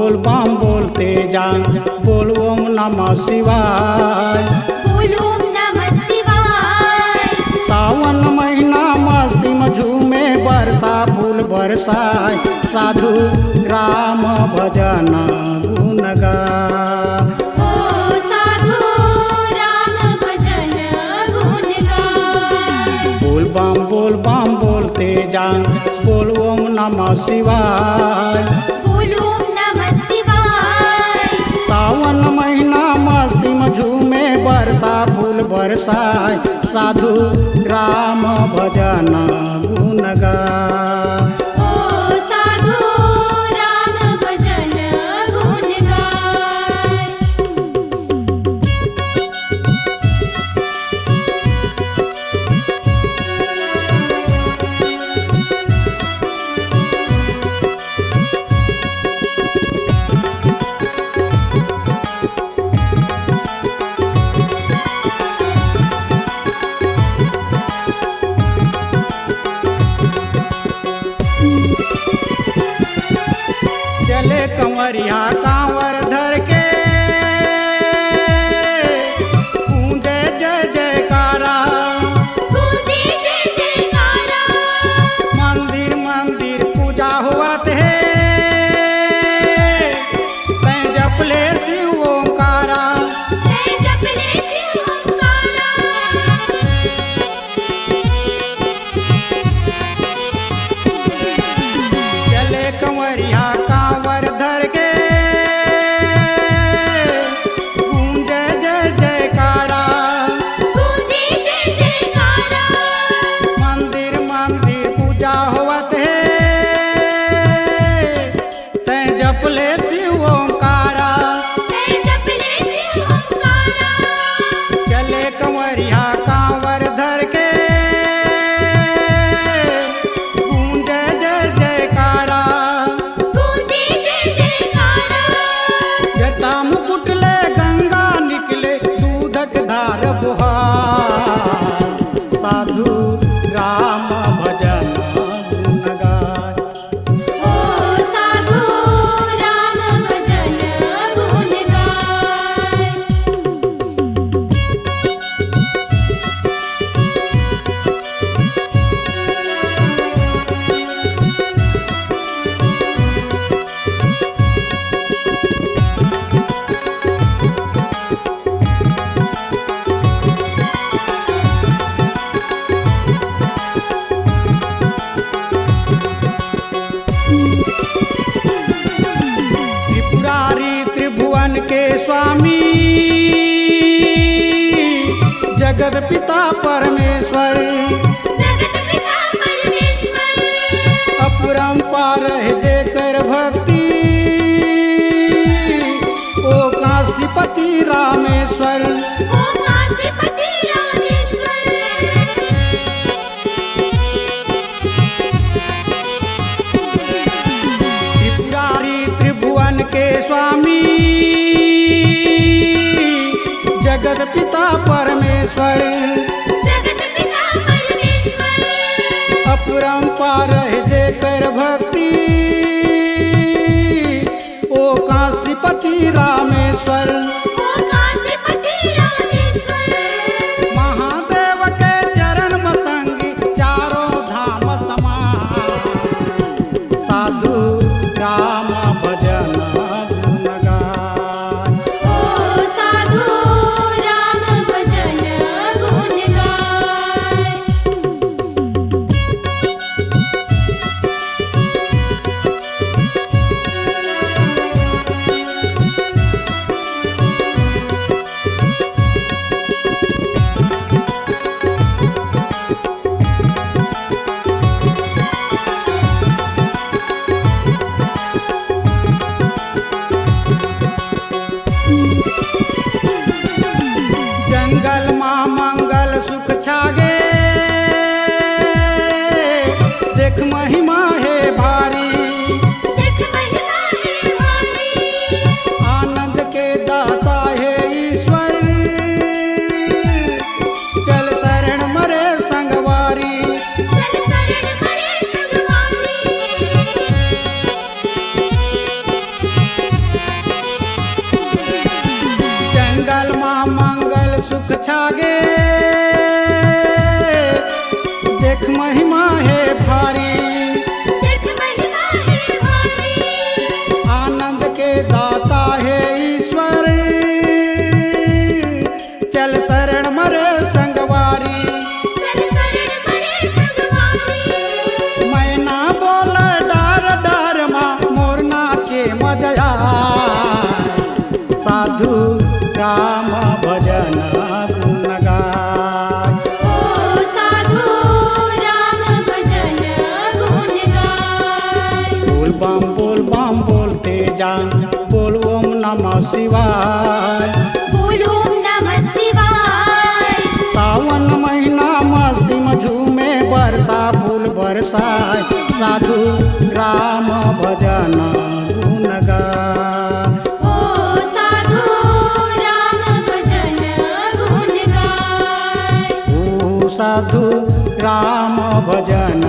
बोल बम बोलते जा, बोल ओम नमः शिवाय, बोल ओम नमः शिवाय। सावन महीना मस्ती में झूमे, बरसा फूल बरसाए, साधु राम भजन गुण गाए। ओ साधु राम भजन गुण गाए। बोल बम बोलते जा, बोल ओम नमः शिवाय, बोल ओम नमः शिवाय। सावन महीना मस्ती में झूमे, बरसा फूल बरसाए, साधु राम भजन गुण गाए। ओ साधु राम भजन गुण गाए। चले कंवरिया कांवर धर के, गूंजे जय जयकारा, गूंजे जय जयकारा। मंदिर मंदिर पूजा होवत है, तै जपले शिव ओंकारा। मैं जपले शिव ओंकारा। चले कंवरिया कांवर धर के, गूंजे जय जयकारा, गूंजे जय जयकारा। मंदिर मंदिर पूजा होवत है, तै जपले शिव ओंकारा। मैं जपले शिव ओंकारा। चले कंवरिया कांवर धर के, गूंजे जय जयकारा, गूंजे जय जयकारा। जटा मुकुट ले गंगा निकले, दूधक धार बुहार, साधु राम भजन गुण गाए। ओ साधु राम भजन गुण गाए। त्रिपुरारी त्रिभुवन के स्वामी, जगत पिता परमेश्वर, जगत पिता परमेश्वर। अपरंपार है जेकर भक्ति, ओ काशीपति रामेश्वर। ओ काशीपति रामेश्वर। त्रिपुरारी त्रिभुवन के स्वामी, जगत पिता परमेश्वर, जगत पिता परमेश्वर। अपरंपार है जेकर भक्ति, ओ काशीपति रामेश्वर। ओ काशीपति रामेश्वर। महादेव के चरण में संगी, चारों धाम समान, साधु राम भजन गुण गाए। ओ साधु राम भजन गुण गाए। जंगल माँ मंगल सुख छागे, देख महिमा है भारी, देख महिमा है भारी। आनंद के दाता है ईश्वर, चल शरण मरे संगवारी। चल शरण मरे संगवारी। आगे देख महिमा है भारी, देख महिमा है भारी। आनंद के दाता है ईश्वर, चल शरण मरे संगवारी। चल शरण मरे संगवारी। मैं ना बोल डार डार माँ मोर नाचे मजया, साधु राम भजन गुण गाय। ओ साधु राम भजन गुण गाय। बोल बम बोलते जा, बोल ओम नमः शिवाय। बोल ओम नमः शिवाय। सावन महीना मस्ती में झूमे, बरसा फूल बरसाए, साधु राम भजन गुण गाय। ओ साधु राम भजन गुण गाय। ओ साधु राम भजन